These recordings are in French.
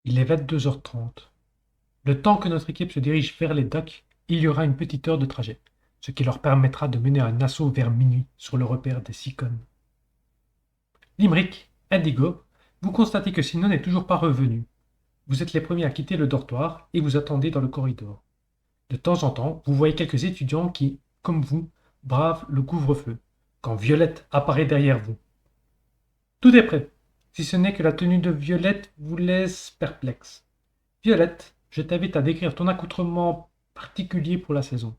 Il est 22h30. Le temps que notre équipe se dirige vers les docks, il y aura une petite heure de trajet, ce qui leur permettra de mener un assaut vers minuit sur le repère des Sicons. Limerick, Indigo, vous constatez que Sinon n'est toujours pas revenu. Vous êtes les premiers à quitter le dortoir et vous attendez dans le corridor. De temps en temps, vous voyez quelques étudiants qui, comme vous, bravent le couvre-feu, quand Violette apparaît derrière vous. Tout est prêt, si ce n'est que la tenue de Violette vous laisse perplexe. Violette, je t'invite à décrire ton accoutrement particulier pour la saison.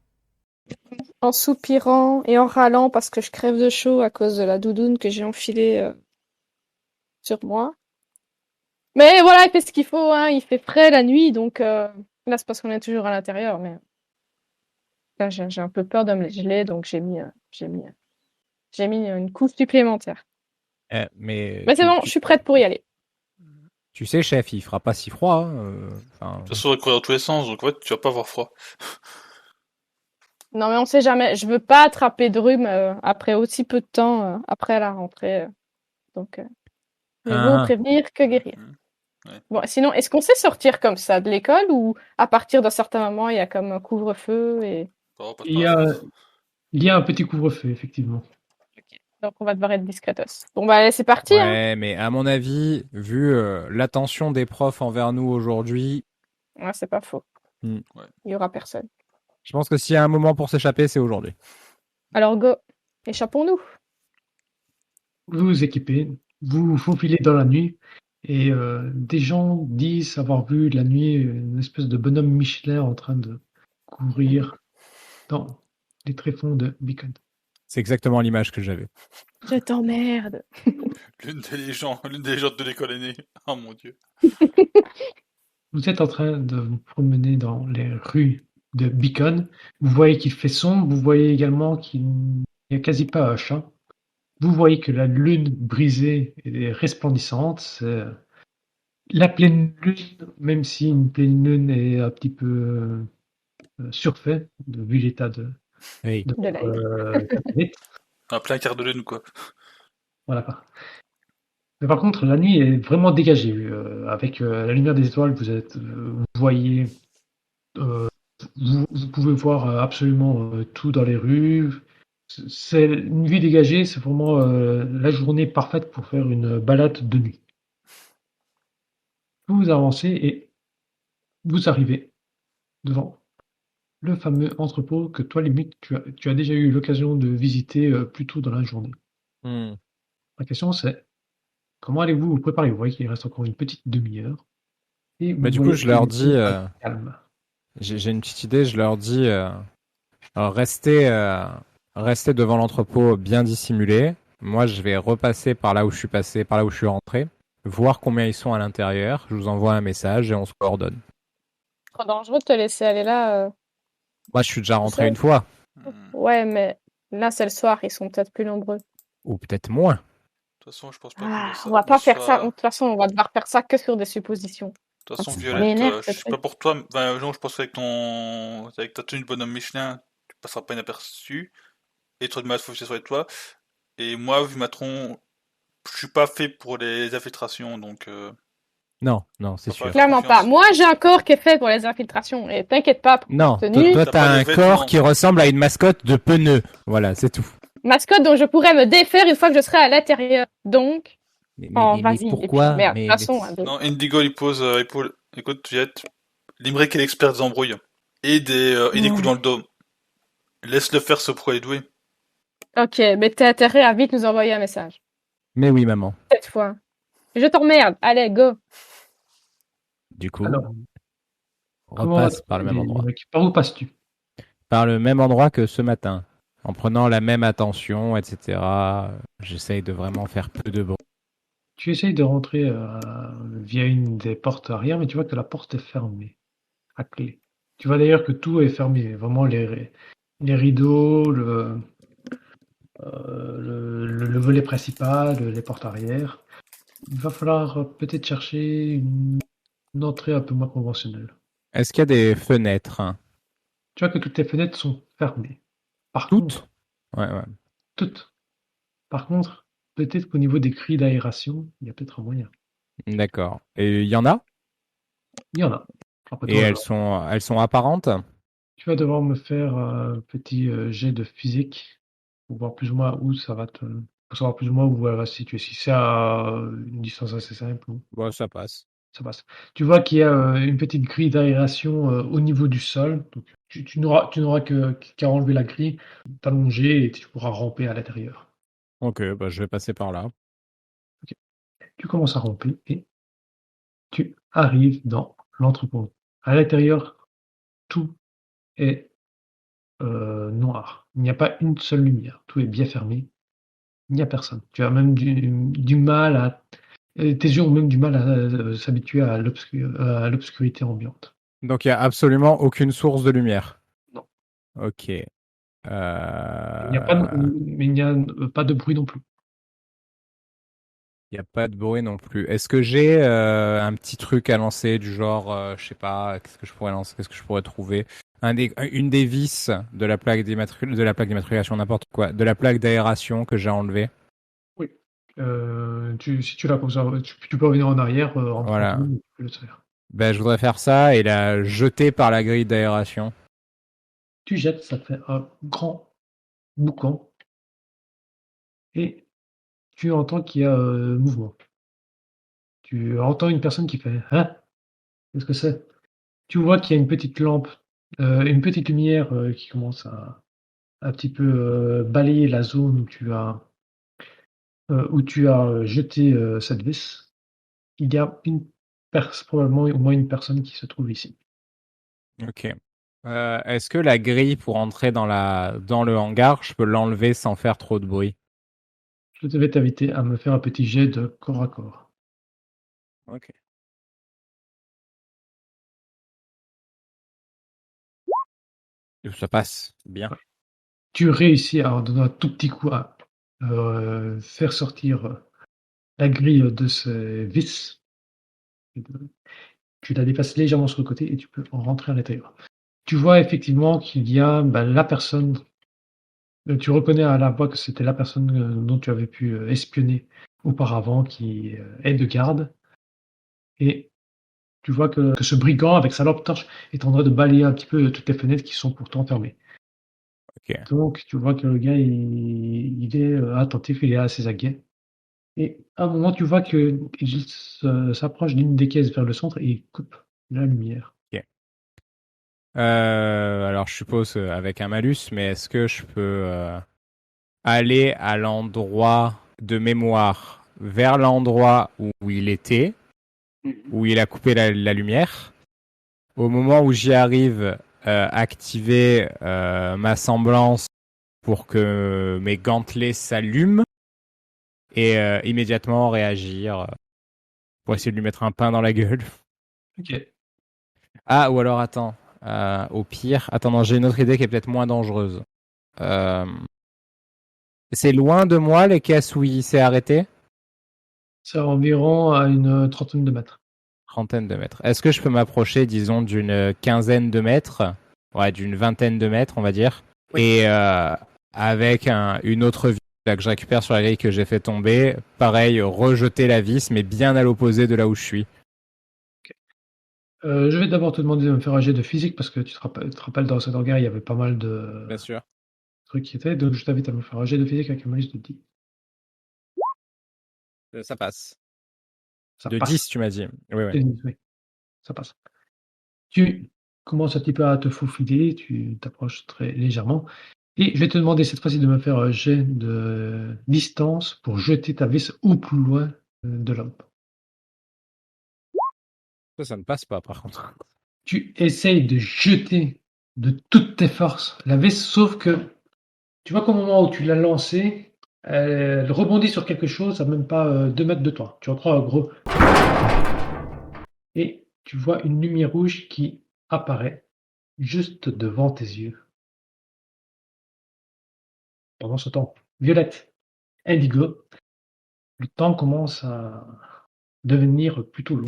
En soupirant et en râlant parce que je crève de chaud à cause de la doudoune que j'ai enfilée sur moi. Mais voilà, il fait ce qu'il faut, hein. Il fait frais la nuit, donc là c'est parce qu'on est toujours à l'intérieur, mais là j'ai un peu peur de me geler, donc j'ai mis une couche supplémentaire. Mais Mais c'est bon, je suis prête pour y aller. tu sais, chef, il fera pas si froid. Enfin, De toute façon, on va courir dans tous les sens, donc en fait, tu vas pas avoir froid. Non mais on sait jamais, je veux pas attraper de rhume après aussi peu de temps après la rentrée. Donc mieux vaut prévenir que guérir. Ouais. Bon, sinon, est-ce qu'on sait sortir comme ça de l'école ou à partir d'un certain moment, il y a comme un couvre-feu et... Pas Il y a, il y a un petit couvre-feu, effectivement. Donc on va devoir être discretos. Bon bah allez, c'est parti. Hein. ouais, mais à mon avis, vu l'attention des profs envers nous aujourd'hui, Ouais, c'est pas faux. Hmm. Ouais. Il y aura personne. je pense que s'il y a un moment pour s'échapper, c'est aujourd'hui. Alors go, échappons-nous. Vous vous équipez, vous vous faufilez dans la nuit, et des gens disent avoir vu la nuit une espèce de bonhomme Michelin en train de courir dans les tréfonds de Beacon. C'est exactement l'image que j'avais. Je t'emmerde. L'une des légendes de l'école est née. Oh mon dieu. Vous êtes en train de vous promener dans les rues de Beacon. Vous voyez qu'il fait sombre, vous voyez également qu'il n'y a quasi pas un chat. Vous voyez que la lune brisée est resplendissante. C'est la pleine lune, même si une pleine lune est un petit peu surfait, vu l'état de Hey. De la satellite. Un plein quart de lune, quoi. Voilà. Mais par contre, la nuit est vraiment dégagée. Avec la lumière des étoiles, vous voyez, vous pouvez voir absolument tout dans les rues. C'est une vue dégagée, c'est vraiment la journée parfaite pour faire une balade de nuit. Vous avancez et vous arrivez devant le fameux entrepôt que toi, limite, tu as déjà eu l'occasion de visiter plus tôt dans la journée. Hmm. La question, c'est comment allez-vous vous préparer? Vous voyez qu'il reste encore une petite demi-heure. Et vous Bah, du coup, voyez je que leur le dis, temps est calme. j'ai une petite idée, je leur dis, restez devant l'entrepôt bien dissimulé. Moi, je vais repasser par là où je suis passé, par là où je suis rentré, voir combien ils sont à l'intérieur. Je vous envoie un message et on se coordonne. Trop dangereux de te laisser aller là. Moi, je suis déjà rentré Ça. une fois, Ouais, mais là c'est le soir, ils sont peut-être plus nombreux. ou peut-être moins. De toute façon, je pense pas On va qu'on pas faire ça. soit... De toute façon, on va devoir faire ça que sur des suppositions. De toute façon, Ça Violette, m'énerve, je ce sais truc. pas pour toi, mais non, je pense avec ta tenue de bonhomme Michelin, tu passeras pas inaperçu. Et toi de mal, faut que ce soit toi. Et moi, vu ma tronc, je suis pas fait pour les infiltrations, donc Non, c'est faut pas sûr. faire Clairement pas. confiance. Moi, j'ai un corps qui est fait pour les infiltrations. Et t'inquiète pas pour Non, cette tenue. toi, T'as t'as pas les un vêtements. corps qui ressemble à une mascotte de pneus. Voilà, c'est tout. Mascotte dont je pourrais me défaire une fois que je serai à l'intérieur. Donc, Mais vas-y. Et puis, pourquoi? merde, de toute façon, hein, Non, Indigo, il pose épaule. Écoute, Violette, Limerick est l'expert des embrouilles. Et des coups dans le dos. Laisse-le faire, ce pro est doué. Ok, mais t'as intérêt à vite nous envoyer un message. Mais oui, maman. Cette fois. Je t'emmerde. Allez, go. Du coup, Alors, on comment repasse par le même endroit. Par où passes-tu? Par le même endroit que ce matin. En prenant la même attention, etc. J'essaye de vraiment faire peu de bruit. Tu essayes de rentrer via une des portes arrière, mais tu vois que la porte est fermée, à clé. Tu vois d'ailleurs que tout est fermé, vraiment les rideaux, le volet principal, les portes arrière. Il va falloir peut-être chercher une entrée un peu moins conventionnelle. Est-ce qu'il y a des fenêtres? Tu vois que toutes les fenêtres sont fermées. Par Toutes? contre, Ouais. toutes. Par contre, peut-être qu'au niveau des grilles d'aération, il y a peut-être un moyen. D'accord. Et il y en a? Il y en a. Après Et toi, elles sont apparentes? tu vas devoir me faire un petit jet de physique pour voir plus ou moins où ça va te... pour savoir plus ou moins où elle va se situer. Si c'est à une distance assez simple, Bon, ça passe. ça passe. Tu vois qu'il y a une petite grille d'aération au niveau du sol. Donc, tu n'auras qu'à enlever la grille, t'allonger et tu pourras ramper à l'intérieur. Ok, bah, je vais passer par là. Ok. Tu commences à ramper et tu arrives dans l'entrepôt. À l'intérieur, tout est noir. Il n'y a pas une seule lumière. Tout est bien fermé. Il n'y a personne. Tu as même du mal à... Tes yeux ont même du mal à s'habituer à l'obscurité ambiante. Donc, il y a absolument aucune source de lumière. Non. Ok. Il n'y a pas mais il n'y a pas de bruit non plus. Il n'y a pas de bruit non plus. Est-ce que j'ai un petit truc à lancer du genre, je sais pas, qu'est-ce que je pourrais lancer, qu'est-ce que je pourrais trouver? Une des vis de la plaque d'immatriculation, n'importe quoi, de la plaque d'aération que j'ai enlevée. Oui. Si tu la conserves, tu peux revenir en arrière en 30 Voilà. minutes, tu peux le faire. Ben, je voudrais faire ça et la jeter par la grille d'aération. Tu jettes, ça fait un grand boucan et tu entends qu'il y a mouvement. Tu entends une personne qui fait hein? Qu'est-ce que c'est? Tu vois qu'il y a une petite lampe, une petite lumière qui commence à un petit peu balayer la zone où tu as jeté cette vis. Il y a probablement au moins une personne qui se trouve ici. Ok. Est-ce que la grille pour entrer dans le hangar, je peux l'enlever sans faire trop de bruit? Je devais t'inviter à me faire un petit jet de corps à corps. Ok. Ça passe bien. Tu réussis à en donner un tout petit coup à faire sortir la grille de ce vis. Tu la déplaces légèrement sur le côté et tu peux en rentrer à l'intérieur. Tu vois effectivement qu'il y a la personne. Tu reconnais à la voix que c'était la personne dont tu avais pu espionner auparavant, qui est de garde. Et tu vois que ce brigand, avec sa lampe torche, est en train de balayer un petit peu toutes les fenêtres qui sont pourtant fermées. Ok. Donc, tu vois que le gars, il est attentif, il est assez aguet. Et à un moment, tu vois qu'il s'approche d'une des caisses vers le centre et il coupe la lumière. Ok. Alors, je suppose avec un malus, mais est-ce que je peux aller à l'endroit de mémoire, vers l'endroit où il était, où il a coupé la lumière? Au moment où j'y arrive, activer ma semblance pour que mes gantelets s'allument et immédiatement réagir pour essayer de lui mettre un pain dans la gueule. Ok. Ah, ou alors attends, au pire, attends, non, j'ai une autre idée qui est peut-être moins dangereuse. C'est loin de moi les caisses où il s'est arrêté? C'est environ à une trentaine de mètres. Trentaine de mètres. Est-ce que je peux m'approcher, disons, d'une quinzaine de mètres? Ouais, d'une vingtaine de mètres, on va dire. Oui. Et avec une autre vis là, que je récupère sur la grille que j'ai fait tomber, pareil, rejeter la vis, mais bien à l'opposé de là où je suis. Je vais d'abord te demander de me faire un jet de physique parce que tu te rappelles dans cet hangar, il y avait pas mal de Bien sûr. trucs qui étaient. Donc, je t'invite à me faire un jet de physique avec un malus de 10. Ça passe. Ça De passe. 10, tu m'as dit. Oui, oui. Oui, ça passe. Tu commences un petit peu à te faufiler, tu t'approches très légèrement. Et je vais te demander cette fois-ci de me faire un jet de distance pour jeter ta vis au plus loin de l'homme. Ça ne passe pas, par contre. Tu essayes de jeter de toutes tes forces la vis, sauf que tu vois qu'au moment où tu l'as lancée, elle rebondit sur quelque chose à même pas 2 mètres de toi. Tu entends un gros... Et tu vois une lumière rouge qui apparaît juste devant tes yeux. Pendant ce temps, Violette, Indigo, le temps commence à devenir plutôt long.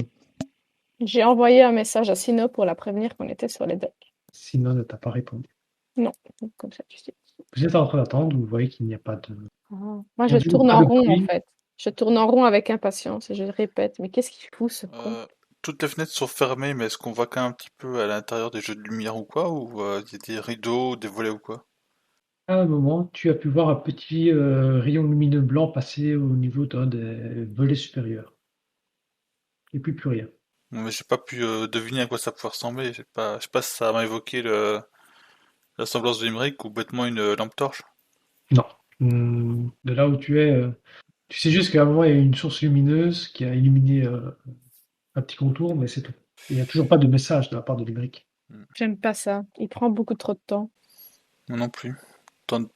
J'ai envoyé un message à Sino pour la prévenir qu'on était sur les docks. Sinon, ne t'a pas répondu. Non, comme ça tu sais. Vous êtes en train d'attendre, vous voyez qu'il n'y a pas de... Moi, je Pas tourne de en rond, en bruit. fait. Je tourne en rond avec impatience et je répète, mais qu'est-ce qu'il fout, ce con? toutes les fenêtres sont fermées, mais est-ce qu'on voit quand même un petit peu à l'intérieur des jeux de lumière ou quoi? Ou il y a des rideaux, des volets ou quoi? À un moment, tu as pu voir un petit rayon lumineux blanc passer au niveau d'un des volets supérieurs. Et plus rien. Non, mais j'ai pas pu deviner à quoi ça pouvait ressembler. Je sais pas si ça m'a évoqué la semblance de Limerick ou bêtement une lampe torche. Non. De là où tu es, tu sais juste qu'à un moment, il y a une source lumineuse qui a illuminé un petit contour, mais c'est tout. Il n'y a toujours pas de message de la part de Limerick. J'aime pas ça. Il prend beaucoup trop de temps. Moi non plus. Tente,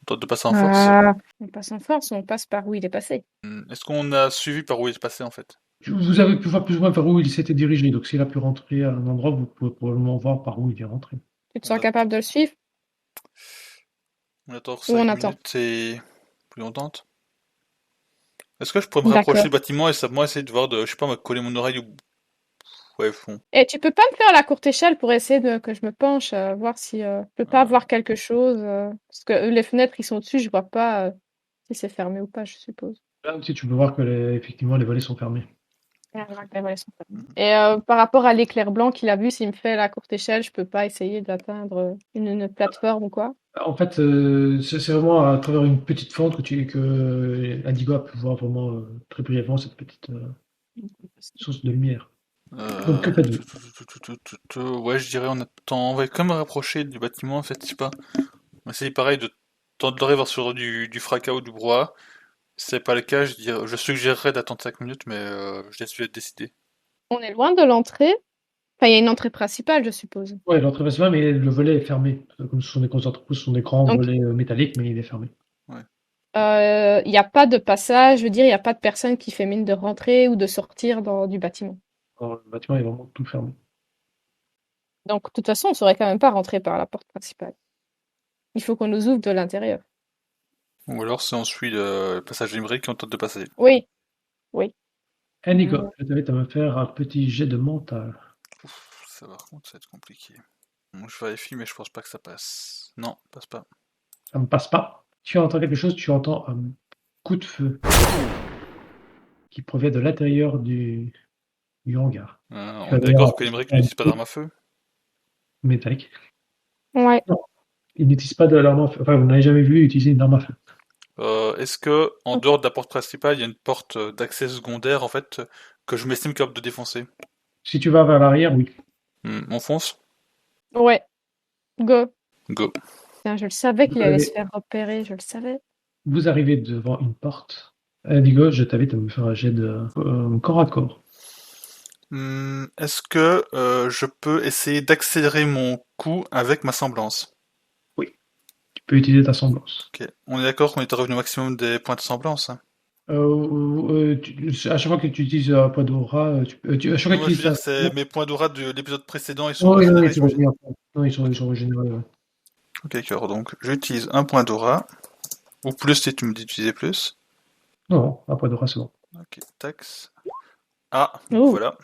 tente de passer en force. On passe en force, on passe par où il est passé. Est-ce qu'on a suivi par où il est passé en fait? Vous avez pu voir plus ou moins vers où il s'était dirigé, donc s'il a pu rentrer à un endroit, vous pouvez probablement voir par où il est rentré. Tu te sens capable de le suivre? On attend Ou 5 on attend? minutes et plus on tente. Est-ce que je pourrais me rapprocher D'accord. du bâtiment et moi essayer de voir, je sais pas, me coller mon oreille ou... Ouais, fond. Et tu peux pas me faire la courte échelle pour essayer que je me penche, voir si je peux pas voir quelque chose, parce que les fenêtres ils sont dessus, je vois pas si c'est fermé ou pas, je suppose. Là aussi, tu peux voir que effectivement, les volets sont fermés. Ah, les volets sont fermés. Et par rapport à l'éclair blanc qu'il a vu, s'il me fait la courte échelle, je peux pas essayer d'atteindre une plateforme ou quoi? En fait, c'est vraiment à travers une petite fente que Indigo a pu voir vraiment très brièvement cette petite source de lumière. Donc, que faites-vous? Ouais, je dirais on attend. On va quand même rapprocher du bâtiment en fait, je sais pas. On va essayer pareil de tenter de rêver sur du fracas ou du brouhaha. Si c'est pas le cas, je suggérerais d'attendre 5 minutes, mais je laisse lui être décidé. On est loin de l'entrée. Enfin, il y a une entrée principale, je suppose. Ouais, l'entrée principale, mais le volet est fermé. Comme ce sont des grosses entreprises, ce sont des grands Donc, volets métalliques, mais il est fermé. il n'y a pas de passage, je veux dire, il n'y a pas de personne qui fait mine de rentrer ou de sortir du bâtiment. Alors, le bâtiment est vraiment tout fermé. Donc, de toute façon, on ne saurait quand même pas rentrer par la porte principale. Il faut qu'on nous ouvre de l'intérieur. Ou alors si on suit le passage numérique, on tente de passer. Oui, oui. Indigo, je t'invite à me faire un petit jet de mental. Ouf, ça par contre, ça va être compliqué. Bon, je vérifie, mais je pense pas que ça passe. Non, passe pas. Ça ne passe pas. Tu entends quelque chose, tu entends un coup de feu qui provient de l'intérieur du hangar. On est d'accord que Limerick n'utilise pas d'arme à feu? Métallique. Ouais. Non, il n'utilise pas d'arme à feu. Enfin, vous n'avez jamais vu utiliser une arme à feu. Est-ce que, en dehors de la porte principale, il y a une porte d'accès secondaire, en fait, que je m'estime capable de défoncer? Si tu vas vers l'arrière, oui. On fonce? Ouais. Go. Go. Putain, je le savais qu'il Vous allait avez- se faire repérer, je le savais. Vous arrivez devant une porte. Indigo, je t'invite à me faire un jet de corps à corps. Est-ce que je peux essayer d'accélérer mon coup avec ma semblance? Tu peux utiliser ta semblance. Ok. On est d'accord qu'on est revenu au maximum des points de semblance, hein? À chaque fois que tu utilises un point d'aura, à chaque fois que Moi, tu je veux utilises dire, c'est mes points d'aura de l'épisode précédent, ils sont oh, oui, oui, régénérés, tu j'imagine. reviens après. Non, ils sont régénérés, ouais. Ok, d'accord. Donc, j'utilise un point d'aura. Ou plus si tu me dis d'utiliser plus. Non, un point d'aura, c'est bon. Ok, tax. Ah, Ouh. voilà.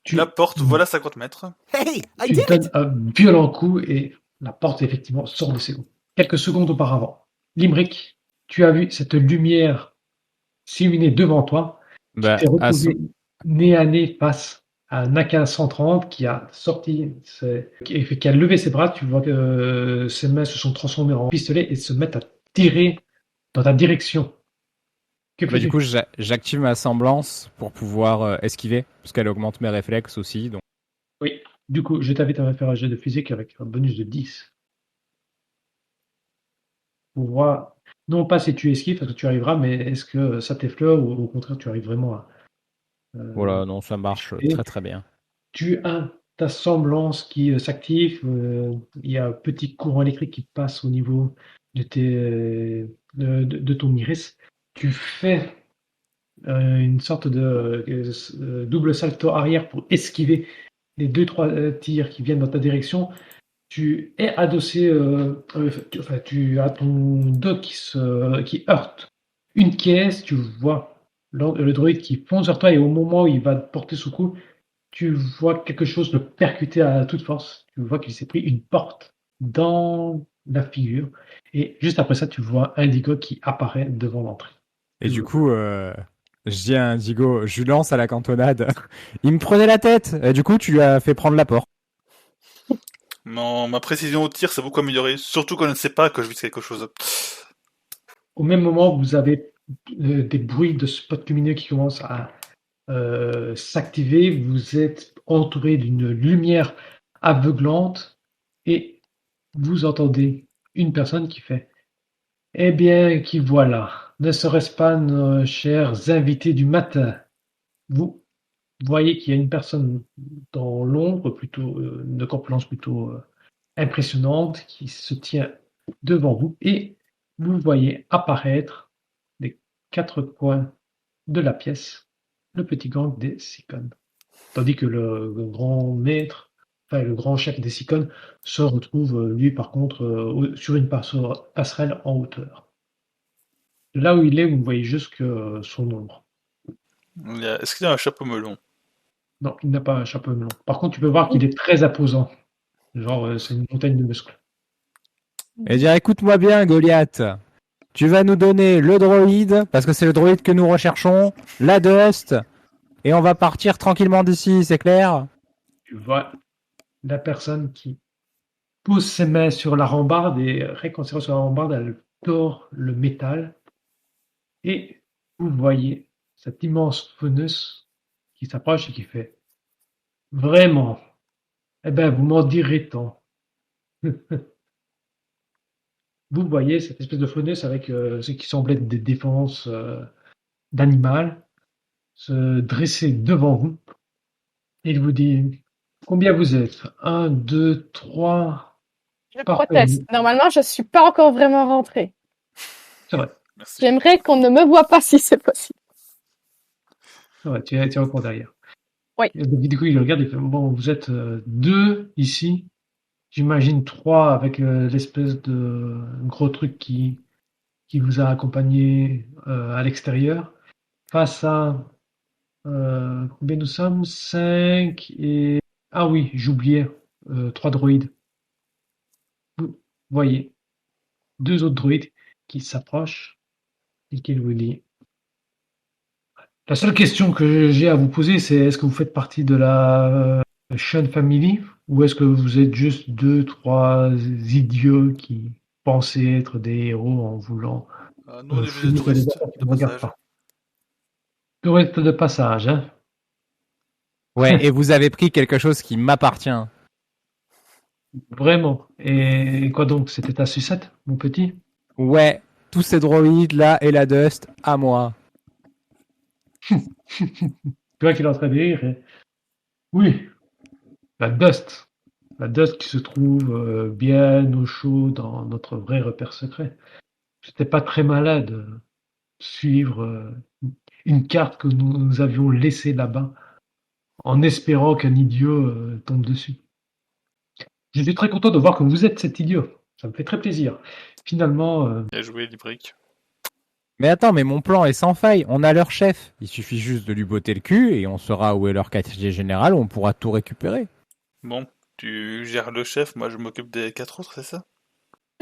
Tu, La porte, voilà 50 mètres. Hey, I tu did donnes it! un violent coup et la porte, effectivement, sort de ses gonds. Quelques secondes auparavant, Limerick, tu as vu cette lumière s'illuminer devant toi. Tu Bah, t'es retrouvé nez à nez face à un AK-130 qui a sorti, qui a levé ses bras. Tu vois que ses mains se sont transformées en pistolets et se mettent à tirer dans ta direction. Que bah, du fais-tu? coup, j'active ma semblance pour pouvoir esquiver, parce qu'elle augmente mes réflexes aussi. Donc, Oui. Du coup, je t'invite à me faire un jet de physique avec un bonus de 10. Pour voir, non pas si tu esquives, parce que tu arriveras, mais est-ce que ça t'effleure ou au contraire tu arrives vraiment à. voilà, non, ça marche Et très très bien. tu as ta semblance qui s'active. Il y a un petit courant électrique qui passe au niveau de ton iris. Tu fais une sorte de double salto arrière pour esquiver les 2-3 tirs qui viennent dans ta direction. Tu es adossé, tu as ton dos qui heurte une caisse, tu vois le droïde qui fonce vers toi et au moment où il va te porter sous coup, tu vois quelque chose le percuter à toute force. Tu vois qu'il s'est pris une porte dans la figure et juste après ça, tu vois Indigo qui apparaît devant l'entrée. Et du coup, Je dis à Indigo, je lui lance à la cantonade. Il me prenait la tête. Et du coup, tu lui as fait prendre la porte. Ma précision au tir s'est beaucoup améliorée, surtout quand je ne sais pas que je vise quelque chose. Au même moment, vous avez des bruits de spots lumineux qui commencent à s'activer. Vous êtes entouré d'une lumière aveuglante et vous entendez une personne qui fait Eh bien, qui voilà, ne serait-ce pas nos chers invités du matin? Vous voyez qu'il y a une personne dans l'ombre, plutôt de corpulence plutôt impressionnante, qui se tient devant vous et vous voyez apparaître des quatre coins de la pièce le petit gang des Sicons. Tandis que le grand maître, enfin le grand chef des Sicons, se retrouve, lui, par contre, sur une passerelle en hauteur. De là où il est, vous ne voyez juste que son ombre. Est-ce qu'il a un chapeau melon? Non, il n'a pas un chapeau melon. Par contre, tu peux voir qu'il est très imposant. Genre, c'est une montagne de muscles. Et dire, écoute-moi bien, Goliath. Tu vas nous donner le droïde, parce que c'est le droïde que nous recherchons, la Dust, et on va partir tranquillement d'ici, c'est clair? Tu vois la personne qui pose ses mains sur la rambarde et réconciliant sur la rambarde, elle tord le métal. Et vous voyez cette immense fauneuse qui s'approche et qui fait Vraiment, eh ben, vous m'en direz tant. Vous voyez cette espèce de fauneuse avec ce qui semble être des défenses d'animal se dresser devant vous. Et il vous dit Combien vous êtes? Un, deux, trois. Je Parfait. proteste. Normalement, je suis pas encore vraiment rentrée. C'est vrai. Merci. J'aimerais qu'on ne me voit pas si c'est possible. C'est vrai, tu es encore derrière. Oui. Et donc, du coup, il regarde et fait Bon, vous êtes deux ici. J'imagine trois avec l'espèce de gros truc qui vous a accompagné à l'extérieur. Face à combien nous sommes? 5 et. Ah oui, j'oubliais, 3 droïdes. Vous voyez, deux autres droïdes qui s'approchent et qui vous disent La seule question que j'ai à vous poser, c'est est-ce que vous faites partie de la Sean Family ou est-ce que vous êtes juste deux, trois idiots qui pensaient être des héros en voulant Nous, on est juste des finir les touristes affaires qui de ne regardent passage. pas? Touriste de passage, hein? Ouais, et vous avez pris quelque chose qui m'appartient. Vraiment. Et quoi donc? C'était ta sucette, mon petit? Ouais, tous ces droïdes là et la Dust, à moi. Tu vois qu'il est en train de rire. Oui, la Dust. La Dust qui se trouve bien au chaud dans notre vrai repère secret. J'étais pas très malade de suivre une carte que nous avions laissée là-bas en espérant qu'un idiot tombe dessus. Je suis très content de voir que vous êtes cet idiot. Ça me fait très plaisir. Finalement, Bien joué, Librick. Mais attends, mais mon plan est sans faille. On a leur chef. Il suffit juste de lui botter le cul et on saura où est leur quartier général. On pourra tout récupérer. Bon, tu gères le chef, moi je m'occupe des 4 autres, c'est ça?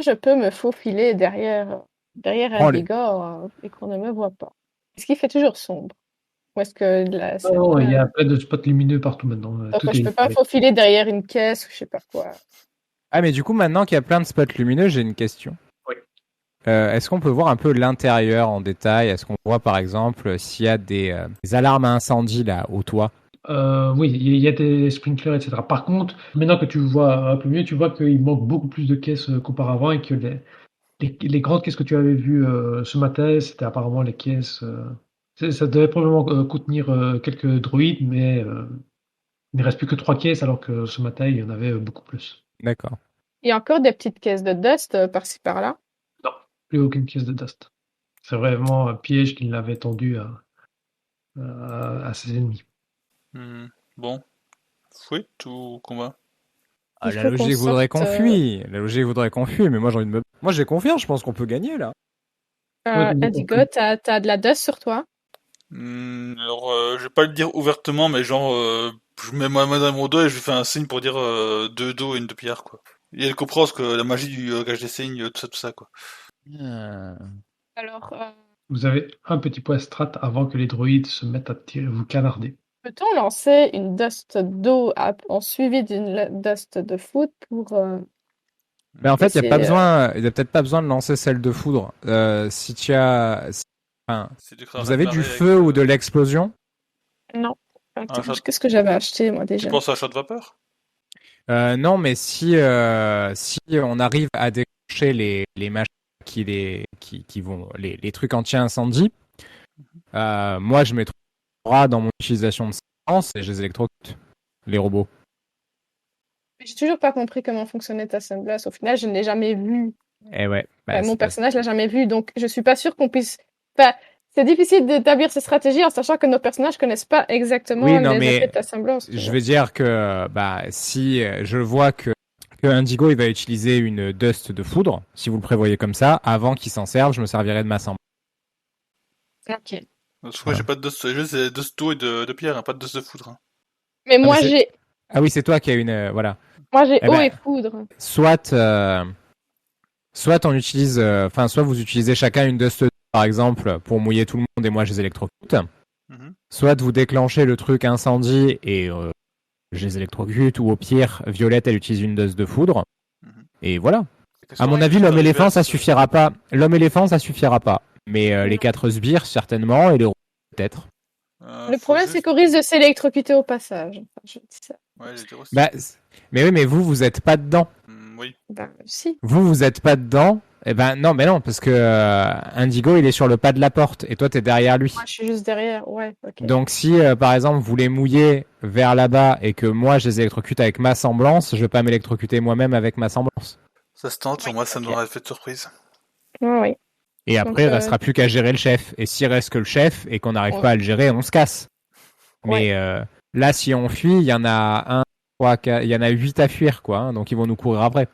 Je peux me faufiler derrière Prends-les. Indigo et qu'on ne me voit pas. Est-ce qu'il fait toujours sombre? Ou est-ce que oh, il y a plein de spots lumineux partout maintenant. donc, Tout je est peux pas me éclairé. faufiler derrière une caisse ou je sais pas quoi. Ah, mais du coup, maintenant qu'il y a plein de spots lumineux, j'ai une question. Oui. Est-ce qu'on peut voir un peu l'intérieur en détail? Est-ce qu'on voit par exemple s'il y a des alarmes à incendie là au toit? Oui, il y a des sprinklers, etc. Par contre, maintenant que tu vois un peu mieux, tu vois qu'il manque beaucoup plus de caisses qu'auparavant et que les grandes caisses que tu avais vues ce matin, c'était apparemment les caisses. Ça devait probablement contenir quelques droïdes, mais il ne reste plus que 3 caisses alors que ce matin, il y en avait beaucoup plus. D'accord. Il y a encore des petites caisses de dust par-ci par-là. Non, plus aucune caisse de dust. C'est vraiment un piège qu'il avait tendu à ses ennemis. Bon, fuite ou combat? Ah, Il la faut qu'on logique voudrait qu'on sorte, fuit. La logique voudrait qu'on fuit, mais moi j'ai envie de me. Moi j'ai confiance, je pense qu'on peut gagner là. Indigo, t'as de la dust sur toi? Alors, je vais pas le dire ouvertement, mais genre, je mets ma main dans mon dos et je lui fais un signe pour dire deux dos et une de pierre, quoi. Et elle comprend ce que la magie du gage des signes, tout ça, quoi. Alors, Vous avez un petit point strat avant que les droïdes se mettent à tirer, vous canarder. Peut-on lancer une dust d'eau en suivi d'une dust de foot pour... Mais en fait, il essayer, y a peut-être pas besoin de lancer celle de foudre. Si tu as, enfin, C'est du crash vous avez marée du avec, feu ou de l'explosion? Non. Attends, shot. qu'est-ce que j'avais acheté, moi, Tu déjà? penses à un shot de vapeur? Non, mais si on arrive à déclencher les machins qui vont les trucs anti-incendie, moi je mettrai dans mon utilisation de silence et je les électrocute, les robots. J'ai toujours pas compris comment fonctionnait Tassenblast. Au final, je ne l'ai jamais vu. Et ouais. Mon personnage l'a jamais vu, donc je suis pas sûre qu'on puisse... Enfin, c'est difficile d'établir ces stratégies en sachant que nos personnages connaissent pas exactement Oui, non, les mais effets de Tassenblast. je veux dire que si je vois que Indigo il va utiliser une dust de foudre, si vous le prévoyez comme ça, avant qu'il s'en serve, je me servirai de ma semble. Ok. Parce que j'ai pas de dust, j'ai juste des dust d'eau et de pierre, hein, pas de dust de foudre. Hein. Mais moi, mais c'est- j'ai... Ah oui, c'est toi qui as une voilà. Moi, j'ai Eh eau ben, et foudre. Soit on utilise, soit vous utilisez chacun une dust par exemple pour mouiller tout le monde et moi je les électrocute. Mhm. Soit vous déclenchez le truc incendie et je les électrocute, ou au pire, Violette elle utilise une dust de foudre. Mhm. Et voilà. Question À mon avec avis, le l'homme éléphant vest, ça suffira pas. L'homme éléphant ça suffira pas. Mais les 4 sbires certainement et les robots peut-être. Le faut problème, juste- c'est qu'on risque de s'électrocuter au passage. Enfin, je dis ça. Ouais, j'ai dit aussi. Mais oui, mais vous êtes pas dedans. Oui. Ben, si. Vous êtes pas dedans. Eh ben non, mais non, parce que Indigo il est sur le pas de la porte et toi t'es derrière lui. Moi, je suis juste derrière. Ouais, ok. Donc si par exemple vous les mouillez vers là-bas et que moi je les électrocute avec ma semblance, je vais pas m'électrocuter moi-même avec ma semblance. Ça se tente, sur Oui, moi ça me ok. donnerait effet de surprise. Ouais, oui. Et après, Donc, il restera plus qu'à gérer le chef. Et s'il reste que le chef et qu'on n'arrive Ouais. pas à le gérer, on se casse. Mais là, si on fuit, il y en a 8 à fuir, quoi. Hein, donc ils vont nous courir après.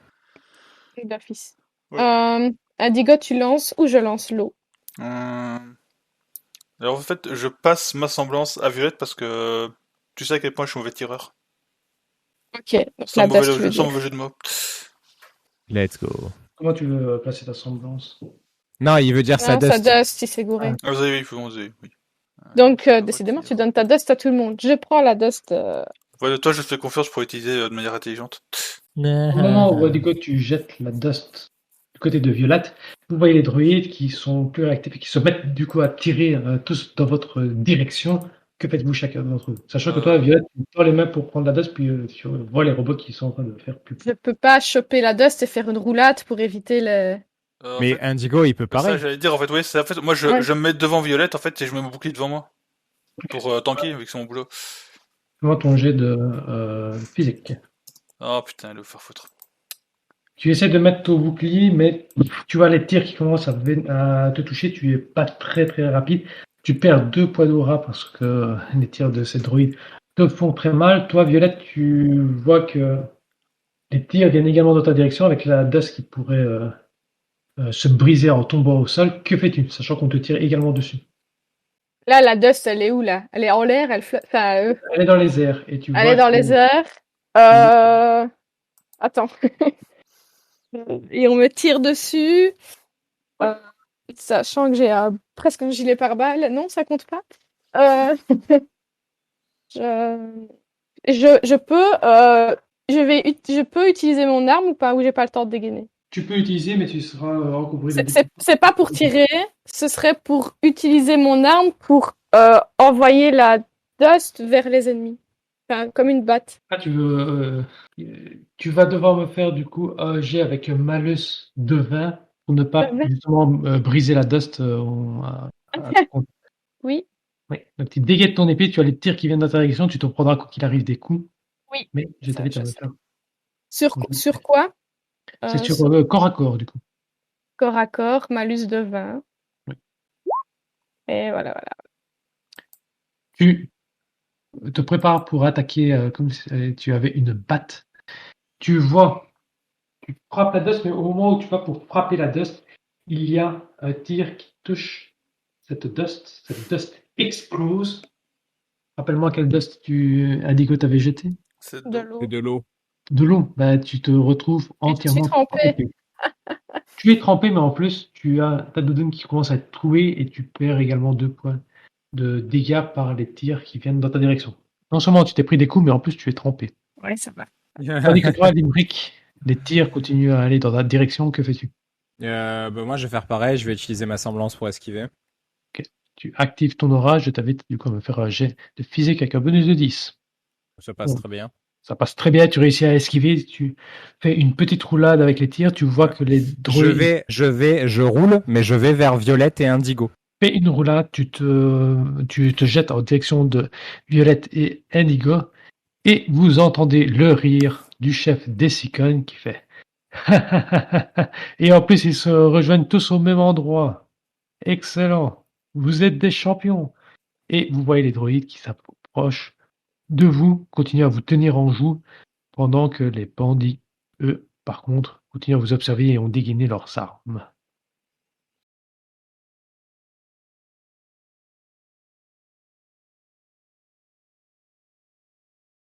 D'office. Ouais. Indigo, tu lances ou je lance l'eau? Alors en fait, je passe ma semblance à Violette parce que tu sais à quel point je suis mauvais tireur. Ok, donc la dust, tu veux Sans dire. mauvais jeu de mots. Let's go. Comment tu veux placer ta semblance? Non, il veut dire sa Non, sa dust. dust, il s'est gouré. Ah, vous avez, oui. Donc, décidément, tu donnes ta dust à tout le monde. Je prends la dust. Ouais, toi, je te fais confiance pour utiliser de manière intelligente. Au moment où Indigo, tu jettes la dust du côté de Violette, vous voyez les droïdes qui sont plus réactifs et qui se mettent du coup à tirer tous dans votre direction. Que faites-vous chacun d'entre vous? Sachant que toi, Violette, tu tends les mains pour prendre la dust, puis tu vois les robots qui sont en train de faire plus. Je peux pas choper la dust et faire une roulade pour éviter le... Mais Indigo, il peut Ça, pareil. j'allais dire, en fait, oui, c'est en fait, moi, je me mets devant Violette, en fait, et je mets mon bouclier devant moi. Pour tanker, vu que c'est mon boulot. Comment ton jet de physique? Oh putain, le faire foutre. Tu essaies de mettre ton bouclier, mais tu vois les tirs qui commencent à te toucher, tu es pas très très rapide. Tu perds 2 points d'aura parce que les tirs de ces droïdes te font très mal. Toi, Violette, tu vois que les tirs viennent également dans ta direction avec la dust qui pourrait se briser en tombant au sol. Que fais-tu, sachant qu'on te tire également dessus? Là, la dust, elle est où, là? Elle est en l'air, elle flotte... Enfin, Elle est dans les airs et tu elle vois est dans que- les airs. Attends. Et on me tire dessus. Sachant que j'ai presque un gilet pare-balles. Non, ça compte pas. Je peux utiliser mon arme ou pas? Ou j'ai pas le temps de dégainer? Tu peux utiliser, mais tu seras recouvré de C'est pas pour tirer, ce serait pour utiliser mon arme pour envoyer la dust vers les ennemis. Enfin, comme une batte. Ah, tu vas devoir me faire du coup un jet avec un malus de 20 pour ne pas justement briser la dust. Oui. Oui. Donc tu dégaines ton épée, tu as les tirs qui viennent dans ta direction, tu te prendras quoi qu'il arrive des coups. Oui. Mais je t'invite à me faire. Sur quoi? C'est sur corps à corps du coup. Corps à corps, malus de 20. Oui. Et voilà. Tu te prépares pour attaquer comme si tu avais une batte. Tu frappes la dust, mais au moment où tu vas pour frapper la dust, il y a un tir qui touche cette dust explose. Rappelle-moi quelle dust tu as dit que tu avais jeté. C'est de l'eau. C'est de l'eau. De l'eau, bah, tu te retrouves Je suis entièrement trempée. trempé. Tu es trempé, mais en plus, tu as ta doudoune qui commence à être trouée et tu perds également 2 points de dégâts par les tirs qui viennent dans ta direction. Non seulement tu t'es pris des coups, mais en plus tu es trempé. Ouais, ça va. Tandis que toi, Limerick, les tirs continuent à aller dans ta direction. Que fais-tu? Moi, je vais faire pareil. Je vais utiliser ma semblance pour esquiver. Tu actives ton orage. Je t'invite du coup à me faire un jet de physique avec un bonus de 10. Ça passe Bon. très bien. Ça passe très bien, tu réussis à esquiver, tu fais une petite roulade avec les tirs, tu vois que les droïdes... Je roule, mais je vais vers Violette et Indigo. Fais une roulade, tu te jettes en direction de Violette et Indigo, et vous entendez le rire du chef Dessicon qui fait et en plus ils se rejoignent tous au même endroit. Excellent, vous êtes des champions. Et vous voyez les droïdes qui s'approchent de vous, continuent à vous tenir en joue, pendant que les bandits, eux, par contre, continuent à vous observer et ont dégainé leurs armes.